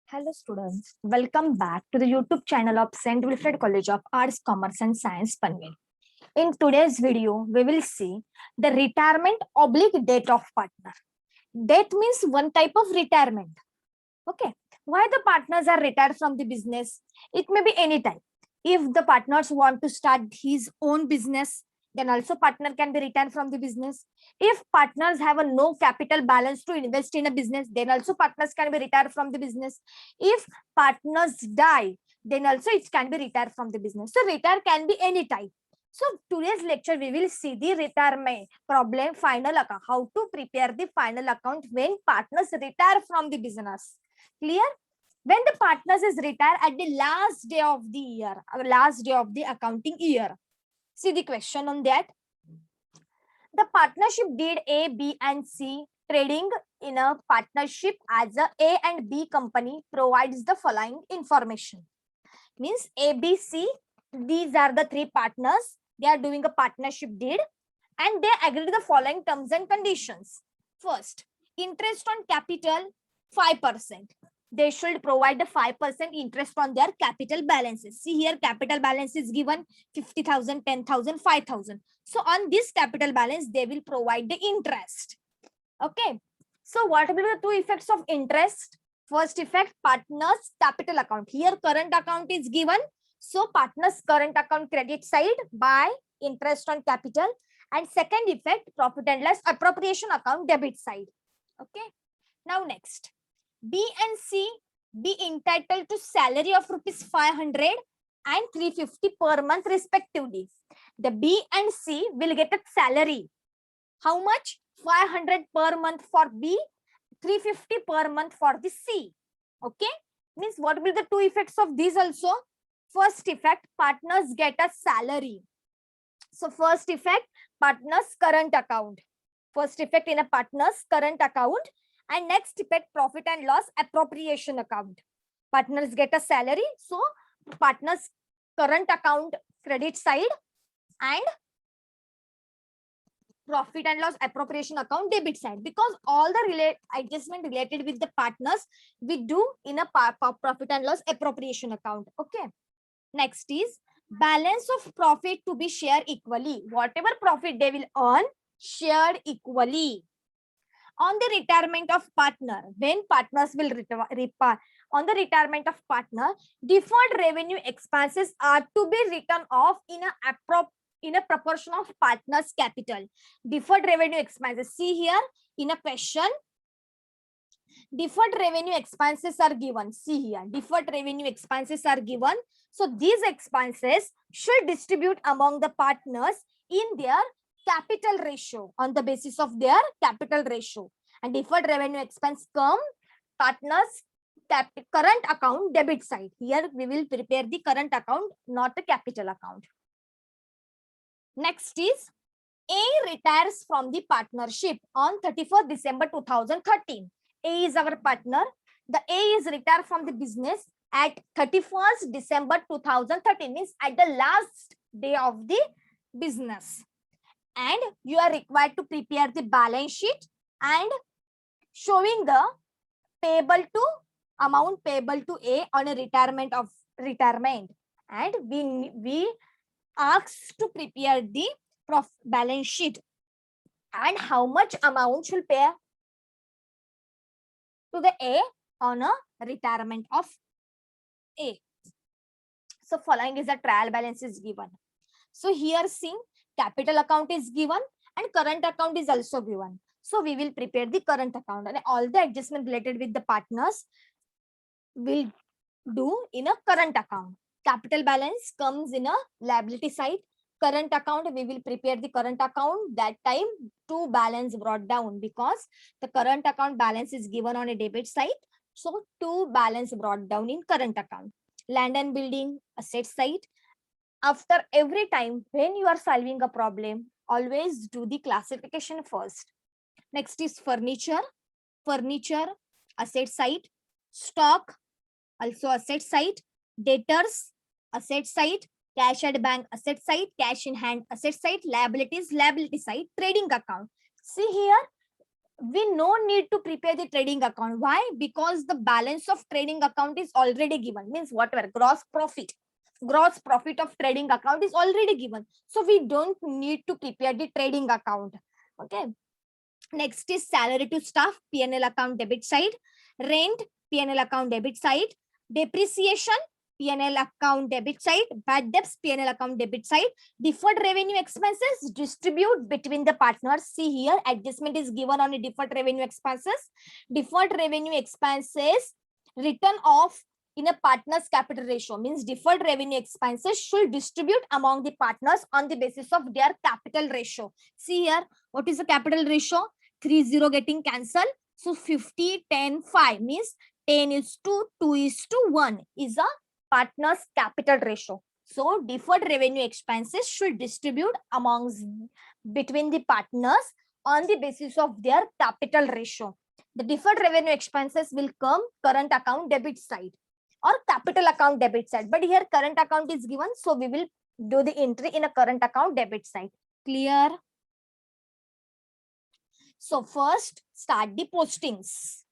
Hello students, welcome back to the YouTube channel of St. Wilfred College of Arts, Commerce and Science, Panvel. In today's video, we will see the retirement oblique death of partner. Death means one type of retirement. Okay, why the partners are retired from the business? It may be any time. If the partners want to start his own business, then also partner can be retired from the business. If partners have a no capital balance to invest in a business, then also partners can be retired from the business. If partners die, then also it can be retired from the business. So retire can be any type. So today's lecture, we will see the retirement problem final account, how to prepare the final account when partners retire from the business. Clear? When the partners is retired at the last day of the year, last day of the accounting year. See the question on that. The partnership did A, B, and C trading in a partnership as A and B company provides the following information. Means A, B, C, these are the three partners. They are doing a partnership deed and they agree to the following terms and conditions. First, interest on capital 5%. They should provide the 5% interest on their capital balances. See here, capital balance is given 50,000, 10,000, 5,000. So on this capital balance, they will provide the interest. Okay. So what will be the two effects of interest? First effect, partners capital account. Here current account is given. So partners current account credit side by interest on capital. And second effect, profit and loss appropriation account debit side. Okay. Now next, B and C be entitled to salary of rupees 500 and 350 per month respectively. The B and C will get a salary. How much? 500 per month for B, 350 per month for the C. Okay. Means what will be the two effects of these also? First effect, partners get a salary. So first effect, partners current account. First effect in a partners current account. And next effect, profit and loss appropriation account. Partners get a salary. So partners current account credit side and profit and loss appropriation account debit side, because all the adjustment related with the partners we do in a profit and loss appropriation account. Okay. Next is balance of profit to be shared equally. Whatever profit they will earn, shared equally. On the retirement of partner, when partners will retire, on the retirement of partner, deferred revenue expenses are to be written off in a proportion of partner's capital. Deferred revenue expenses. See here in a question, deferred revenue expenses are given. See here, deferred revenue expenses are given. So these expenses should distribute among the partners in their capital ratio, on the basis of their capital ratio. And deferred revenue expense come partners current account debit side. Here we will prepare the current account, not the capital account. Next is A retires from the partnership on 31st December 2013. A is our partner. The A is retired from the business at 31st December 2013, means at the last day of the business. And you are required to prepare the balance sheet and showing the payable to amount payable to A on a retirement. And we asked to prepare the balance sheet and how much amount should pay to the A on a retirement of A. So following is a trial balance is given. So here seeing capital account is given and current account is also given. So we will prepare the current account and all the adjustment related with the partners will do in a current account. Capital balance comes in a liability side. Current account, we will prepare the current account. That time to balance brought down because the current account balance is given on a debit side. So to balance brought down in current account. Land and building asset side. After every time when you are solving a problem, always do the classification first. Next is furniture. Furniture, asset side. Stock, also asset side. Debtors, asset side. Cash at bank, asset side. Cash in hand, asset side. Liabilities, liability side. Trading account. See here, we no need to prepare the trading account. Why? Because the balance of trading account is already given. Means whatever gross profit of trading account is already given. So we don't need to prepare the trading account. Okay. Next is salary to staff, P&L account debit side. Rent, P&L account debit side. Depreciation, P&L account debit side. Bad debts, P&L account debit side. Deferred revenue expenses, distribute between the partners. See here, adjustment is given on the deferred revenue expenses. Deferred revenue expenses written off in a partner's capital ratio, means deferred revenue expenses should distribute among the partners on the basis of their capital ratio. See here, what is the capital ratio? 30 getting cancelled. So 50, 10, 5 means 10 is to 2 is to 1 is a partner's capital ratio. So deferred revenue expenses should distribute amongst between the partners on the basis of their capital ratio. The deferred revenue expenses will come current account debit side or capital account debit side. But here current account is given, so we will do the entry in a current account debit side. Clear? So first start the postings.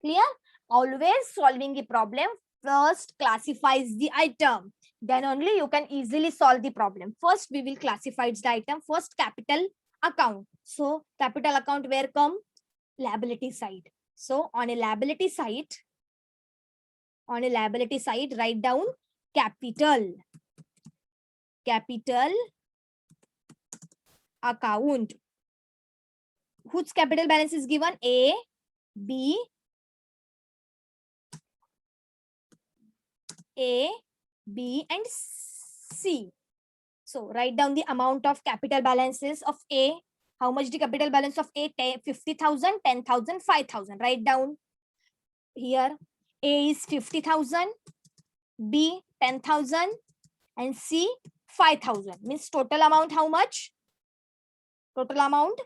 Clear? Always solving the problem first classifies the item. Then only you can easily solve the problem. First we will classify the item. First capital account. So capital account where come? Liability side. So on a liability side, write down capital account. Whose capital balance is given? A, B, and C. So write down the amount of capital balances of A. How much the capital balance of A? 50,000, 10,000, 5,000. Write down here. A is 50,000, B 10,000, and C 5,000. Means total amount how much? Total amount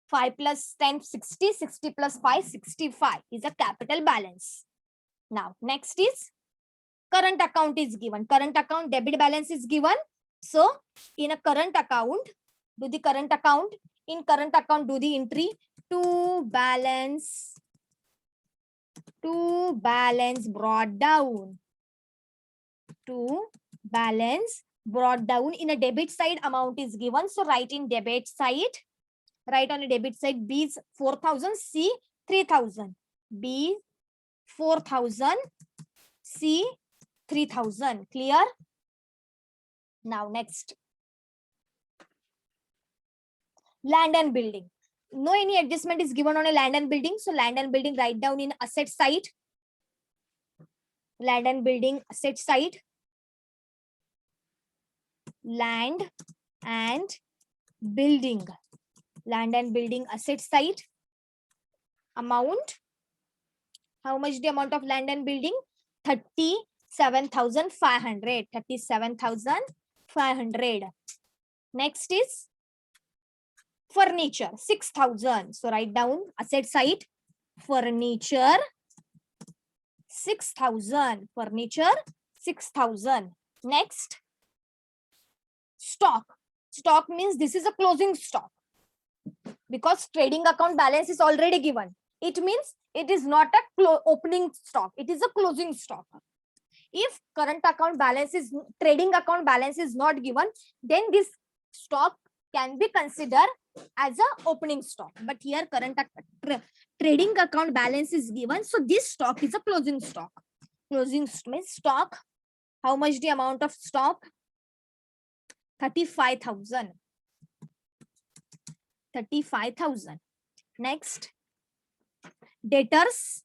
5 plus 10, 60, 60 plus 5, 65 is a capital balance. Now next is current account is given. Current account debit balance is given. So in a current account, do the current account. In current account, do the entry to balance brought down. To balance brought down. In a debit side, amount is given. So write in debit side. Write on a debit side, B is 4,000, C 3,000. B 4,000, C 3,000. Clear? Now next. Land and building. No any adjustment is given on a land and building. So land and building write down in asset side. Land and building asset side. Land and building. Land and building asset side. Amount. How much the amount of land and building? 37,500. 37,500. Next is furniture. 6,000. So write down asset side. Furniture 6,000. Furniture 6,000. Next, stock. Stock means this is a closing stock. Because trading account balance is already given. It means it is not a opening stock. It is a closing stock. If current account balance is, trading account balance is not given, then this stock can be considered as a opening stock. But here trading account balance is given. So this stock is a closing stock. Closing means stock. How much the amount of stock? 35,000. 35,000. Next, debtors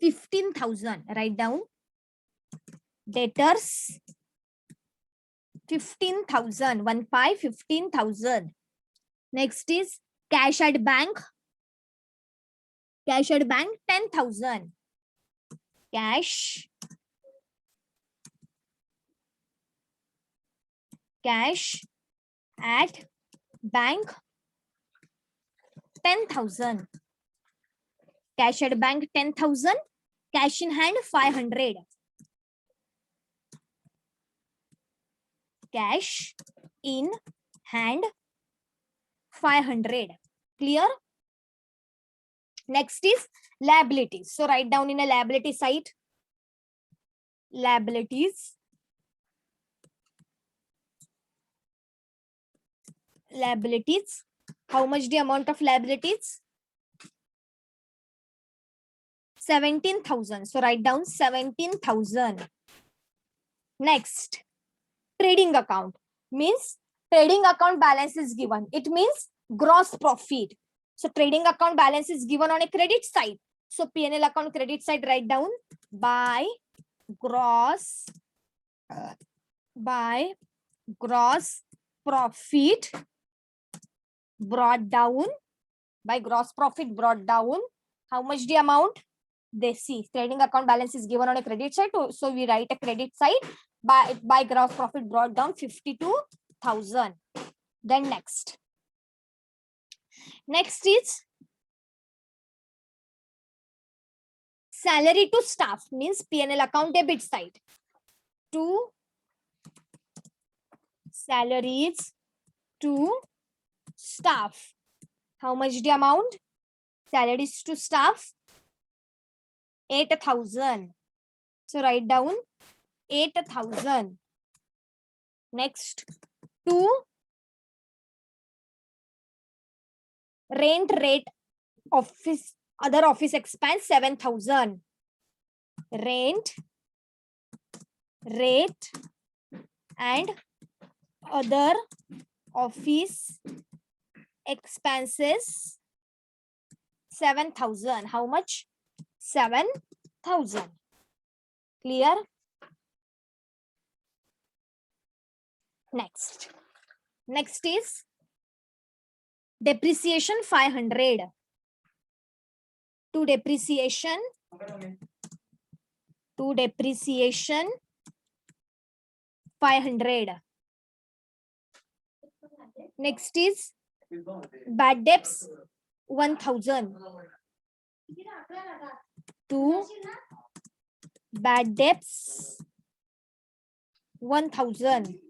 15,000. Write down debtors 15,000. 15,000. Next is cash at bank. Cash at bank 10,000. Cash at bank 10,000. Cash at bank 10,000. Cash in hand 500. Cash in hand 500. Clear? Next is liabilities. So write down in a liability side. Liabilities. Liabilities. How much the amount of liabilities? 17,000. So write down 17,000. Next, trading account. Means trading account balance is given. It means gross profit. So trading account balance is given on a credit side. So P&L account credit side, write down by gross profit brought down. By gross profit brought down. How much the amount? They see trading account balance is given on a credit side. So we write a credit side by gross profit brought down 52,000. Then next is salary to staff, means P&L account debit side. To salaries to staff. How much the amount? Salaries to staff 8,000. So write down 8,000. Next, to rent rate office, other office expense 7,000. Rent rate and other office expenses 7,000. How much? 7,000. Clear? Next is depreciation 500. To depreciation 500. Next is bad debts 1,000. To bad debts 1,000.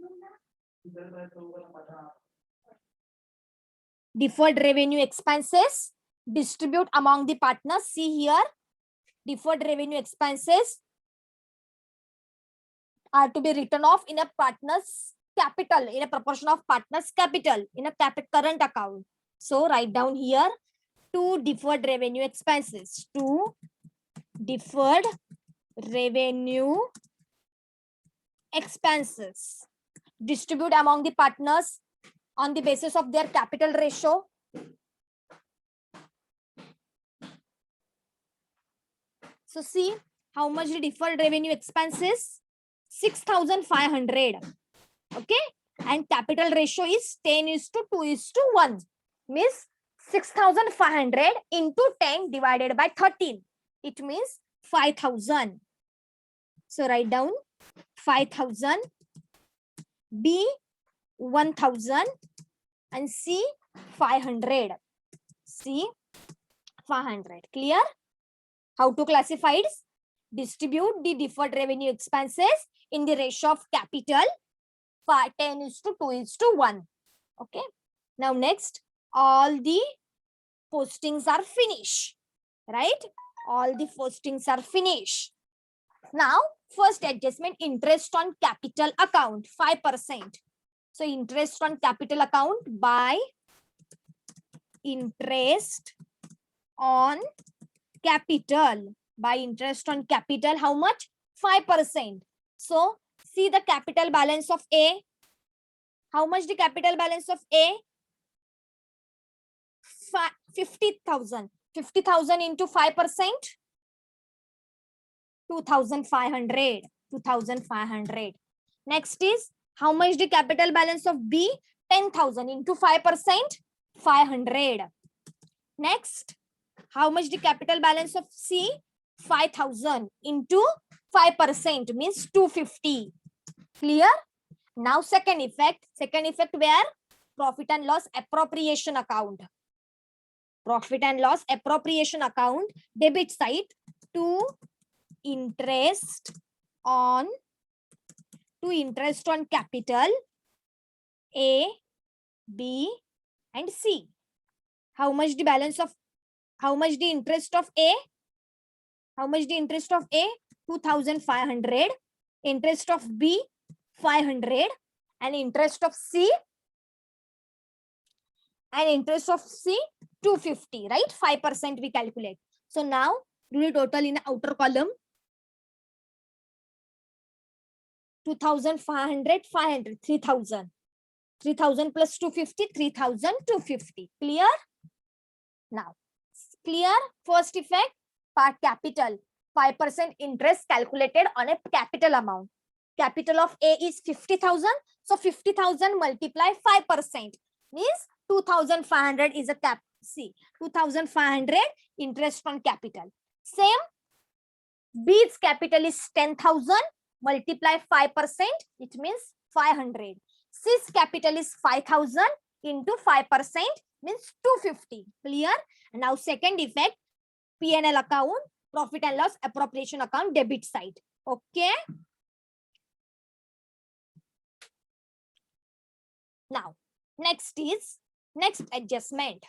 Deferred revenue expenses distribute among the partners. See here, deferred revenue expenses are to be written off in a partner's capital, in a proportion of partner's capital, in a current account. So write down here two deferred revenue expenses. Two deferred revenue expenses distribute among the partners on the basis of their capital ratio. So see how much the deferred revenue expenses? 6,500. Okay, and capital ratio is 10:2:1. Means 6,500 into 10 divided by 13. It means 5,000. So write down 5,000, B 1,000, and C 500. C 500. Clear? How to classify it? Distribute the deferred revenue expenses in the ratio of capital 10:2:1. Okay. Now next, all the postings are finished, right? All the postings are finished. Now, first adjustment, interest on capital account 5%. So interest on capital account by interest on capital. By interest on capital, how much? 5%. So see the capital balance of A. How much the capital balance of A? 50,000. 50,000 into 5%? 2,500. 2,500. Next is how much the capital balance of B? 10,000 into 5%? 500. Next, how much the capital balance of C? 5,000 into 5% means 250. Clear? Now second effect where? Profit and loss appropriation account. Profit and loss appropriation account, debit side, to interest on capital A, B, and C. How much the balance of, how much the interest of A? How much the interest of A? 2,500. Interest of B? 500. And interest of C? And interest of C? 250, right? 5% we calculate. So now do the total in the outer column. 2,500, 500, 3,000. 3,000 plus 250, 3,250. Clear? Now, clear? First effect, part capital. 5% interest calculated on a capital amount. Capital of A is 50,000. So 50,000 multiply 5% means 2,500 is a cap. C. 2,500 interest on capital. Same, B's capital is 10,000. Multiply 5%, it means 500. C's capital is 5,000 into 5% means 250. Clear? Now second effect, P&L account, profit and loss appropriation account, debit side. Okay. Now, next adjustment.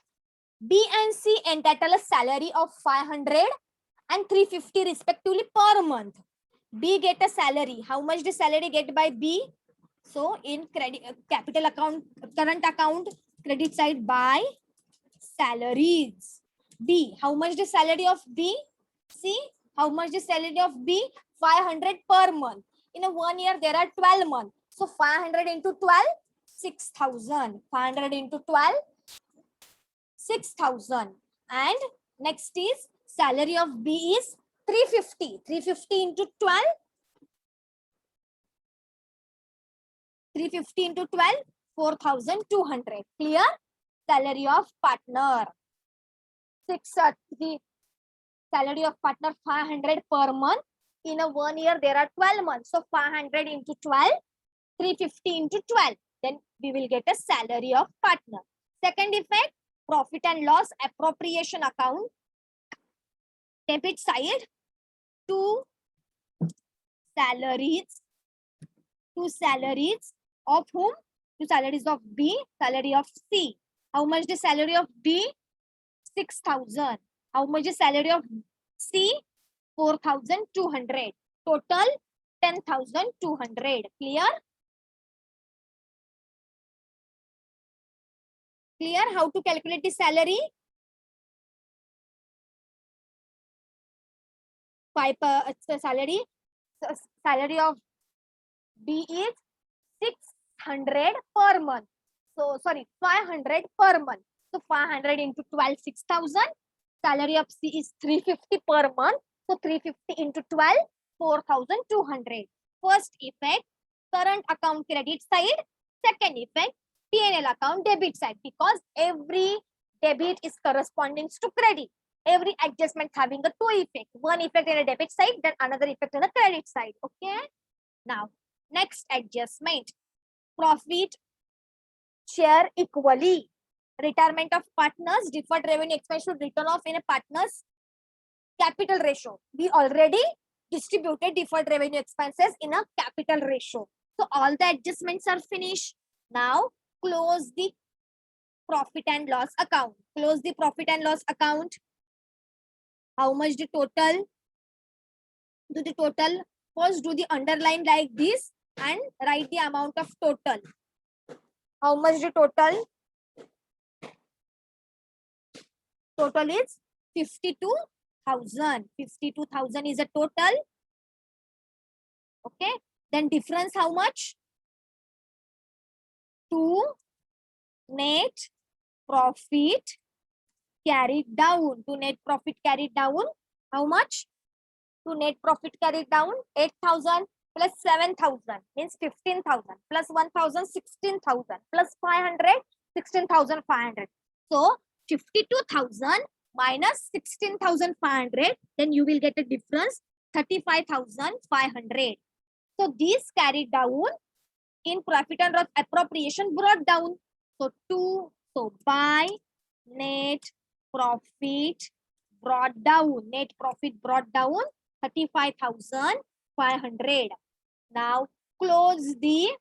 B and C entitle a salary of 500 and 350 respectively per month. B get a salary. How much the salary get by B? So in credit capital account, current account, credit side by salaries. B, how much the salary of B? C, how much the salary of B? 500 per month. In a 1 year, there are 12 months. So 500 into 12, 6,000. 500 into 12, 6,000. And next is salary of B is 350. 350 into 12. 350 into 12, 4,200. Clear? Salary of partner. The salary of partner 500 per month. In a 1 year, there are 12 months. So 500 into 12, 350 into 12. Then we will get a salary of partner. Second effect, profit and loss appropriation account. Debit side, two salaries of whom? Two salaries of B, salary of C. How much the salary of B? 6,000. How much the salary of C? 4,200. Total 10,200. Clear? Clear how to calculate the salary? Salary of B is 600 per month. So sorry, 500 per month. So 500 into 12, 6,000. Salary of C is 350 per month. So 350 into 12, 4,200. First effect, current account credit side. Second effect, P&L account debit side, because every debit is corresponding to credit. Every adjustment having a two effect. One effect in a debit side, then another effect in the credit side. Okay. Now, next adjustment. Profit share equally. Retirement of partners, deferred revenue expense should return off in a partner's capital ratio. We already distributed deferred revenue expenses in a capital ratio. So all the adjustments are finished. Now close the profit and loss account. Close the profit and loss account. How much the total? Do the total. First do the underline like this and write the amount of total. How much the total? Total is 52,000. 52,000 is a total. Okay. Then difference how much? To net profit carried down. To net profit carried down. How much? To net profit carried down 8,000 plus 7,000 means 15,000 plus 1,000 16,000 plus 500 16,500. So 52,000 minus 16,500, then you will get a difference 35,500. So this carried down in profit and loss appropriation brought down. So by net profit brought down. Net profit brought down 35,500. Now close the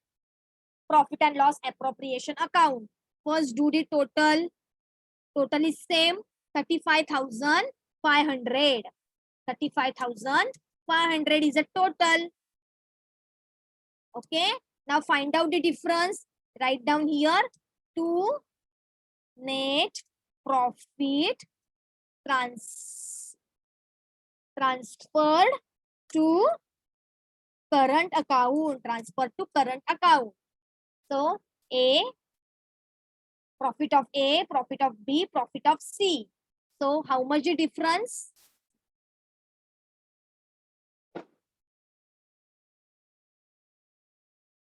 profit and loss appropriation account. First do the total. Total is same, 35,500. 35,500 is a total. Okay. Now find out the difference. Write down here. To net profit transferred to current account. Transferred to current account. So A, profit of A, profit of B, profit of C. So how much the difference?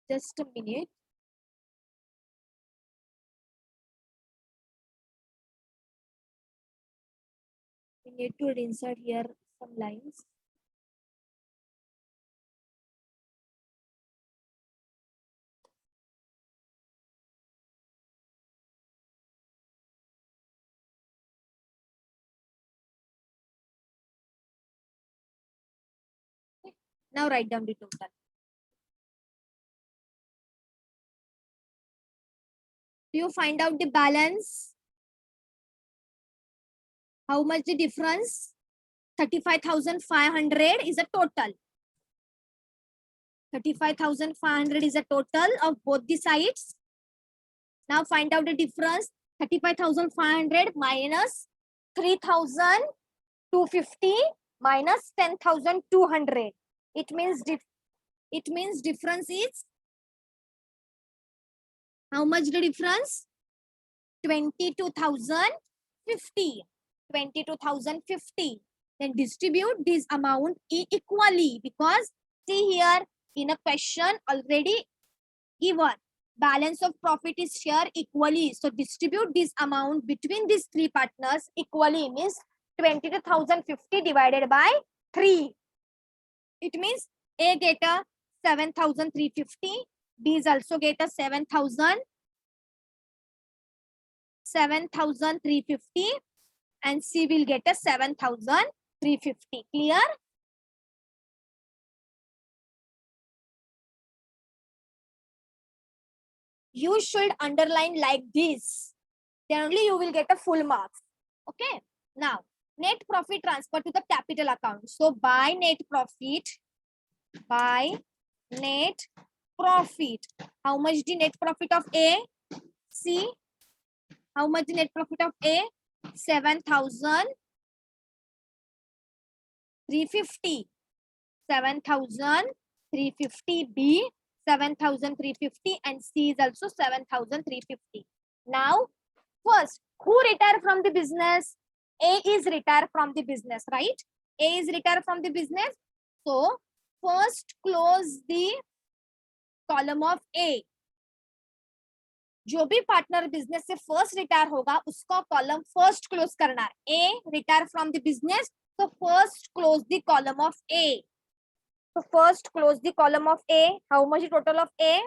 Just a minute. We need to insert here some lines. Now write down the total. Do you find out the balance? How much the difference? 35,500 is a total. 35,500 is a total of both the sides. Now find out the difference. 35,500 minus 3,250 minus 10,200. It means difference is how much the difference? 22,050. 22,050. Then distribute this amount equally, because see here in a question already given balance of profit is shared equally. So distribute this amount between these three partners equally, means 22,050 divided by 3. It means A get a 7,350, B is also get a 7,350, and C will get a 7,350. Clear? You should underline like this. Then only you will get a full marks. Okay. Now, net profit transfer to the capital account. So, by net profit. How much the net profit of A? C. How much the net profit of A? 7,350. 7,350. B, 7,350, and C is also 7,350. Now, first, who retired from the business? A is retired from the business, right? A is retired from the business. So, first close the column of A. जो भी partner business से first retire होगा उसका column first close करना है. A retire from the business, so first close the column of A. So first close the column of A. How much total of A?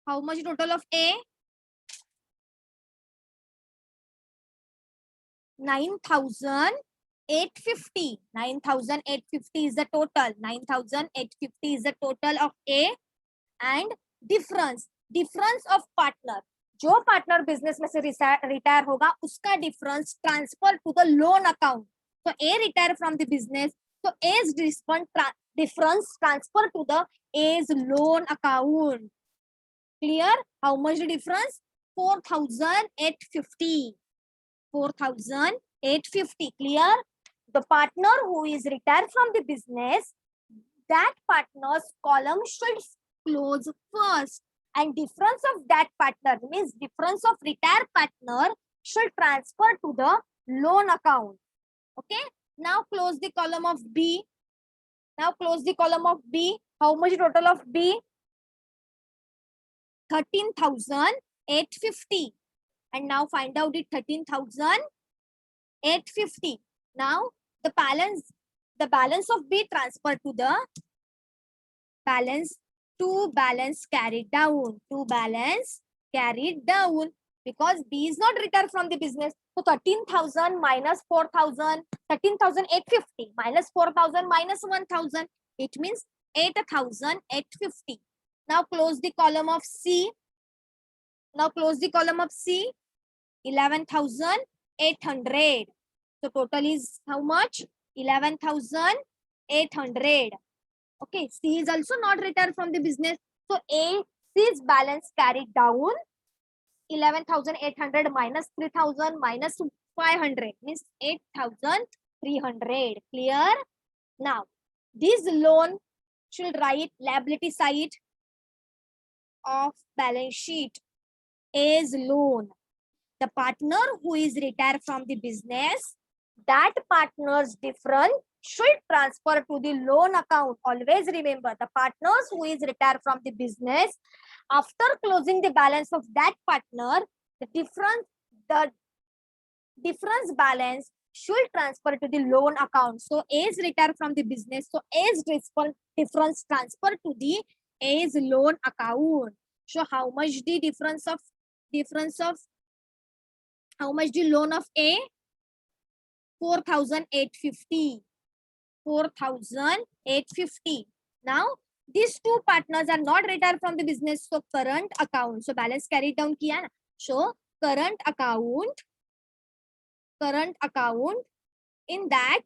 How much total of A? 9,850. 9,850 is the total. 9,850 is the total of A. And difference of partner. जो partner business में से retire होगा उसका difference transfer to the loan account. So A retire from the business. So A's difference transfer to the A's loan account. Clear? How much the difference? 4,850. 4,850. Clear? The partner who is retired from the business, that partner's column should close first. And difference of that partner means difference of retired partner should transfer to the loan account. Okay. Now close the column of B. Now close the column of B. How much total of B? 13,850. And now find out the 13,850. Now the balance of B transfer to the balance. To balance carried down. To balance carried down. Because B is not retired from the business. So 13,000 minus 4,000, 13,850 minus 4,000 minus 1,000. It means 8,850. Now close the column of C. Now close the column of C. 11,800. So total is how much? 11,800. Okay, C is also not returned from the business. So C's balance carried down. 11,800 minus 3,000 minus 500 means 8,300. Clear? Now, this loan should write liability side of balance sheet as loan. The partner who is retired from the business, that partner's difference should transfer to the loan account. Always remember, the partners who is retired from the business, after closing the balance of that partner, the difference balance should transfer to the loan account. So A is retired from the business. So A's difference transfer to the A's loan account. So how much the difference of how much the loan of A? 4,850. 4,850. Now, these two partners are not retired from the business. So, current account. So, balance carried down kiya na. So, current account. In that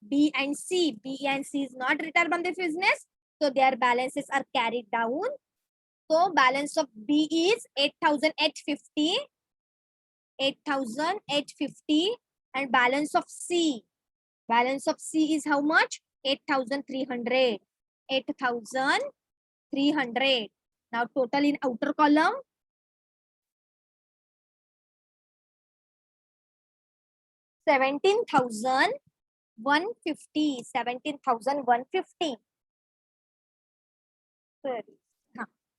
B and C. B and C is not retired from the business. So, their balances are carried down. So, balance of B is 8,850. 8,850 and balance of C. Balance of C is how much? 8,300. 8,300. Now total in outer column. 17,150. 17,150.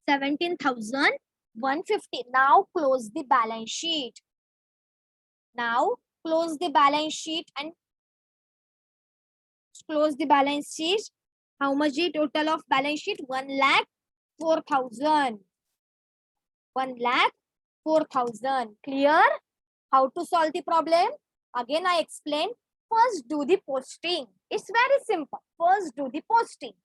17,150. Now close the balance sheet. Now close the balance sheet and close the balance sheet. How much is total of balance sheet? 1,04,000. 1,04,000. Clear? How to solve the problem? Again, I explain. First, do the posting. It's very simple. First, do the posting.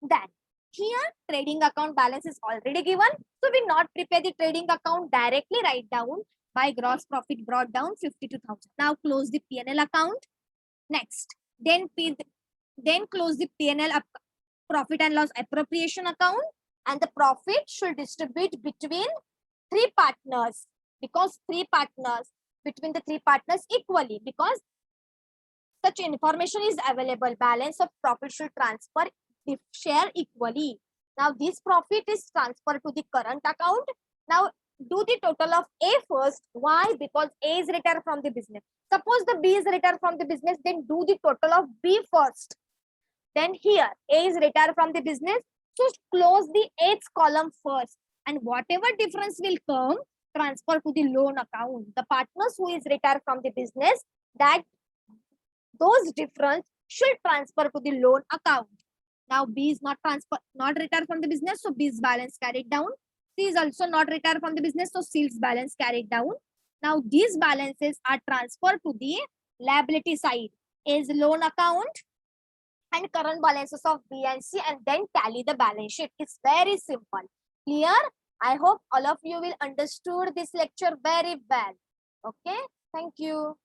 Then, here, trading account balance is already given. So, we not prepare the trading account directly. Write down by gross profit brought down 52,000. Now, close the P&L account. Next, then close the P&L profit and loss appropriation account, and the profit should distribute between three partners, because between the three partners equally, because such information is available. Balance of profit should transfer share equally. Now this profit is transferred to the current account. Now do the total of A first. Why? Because A is retired from the business. Suppose the B is retired from the business, then do the total of B first. Then here A is retired from the business, so close the 8th column first, and whatever difference will come, transfer to the loan account. The partners who is retired from the business, that those difference should transfer to the loan account. Now B is not retired from the business, so B's balance carried down. C is also not retired from the business, so C's balance carried down. Now these balances are transferred to the liability side as loan account and current balances of B and C, and then tally the balance sheet. It's very simple. Clear? I hope all of you will understood this lecture very well. Okay. Thank you.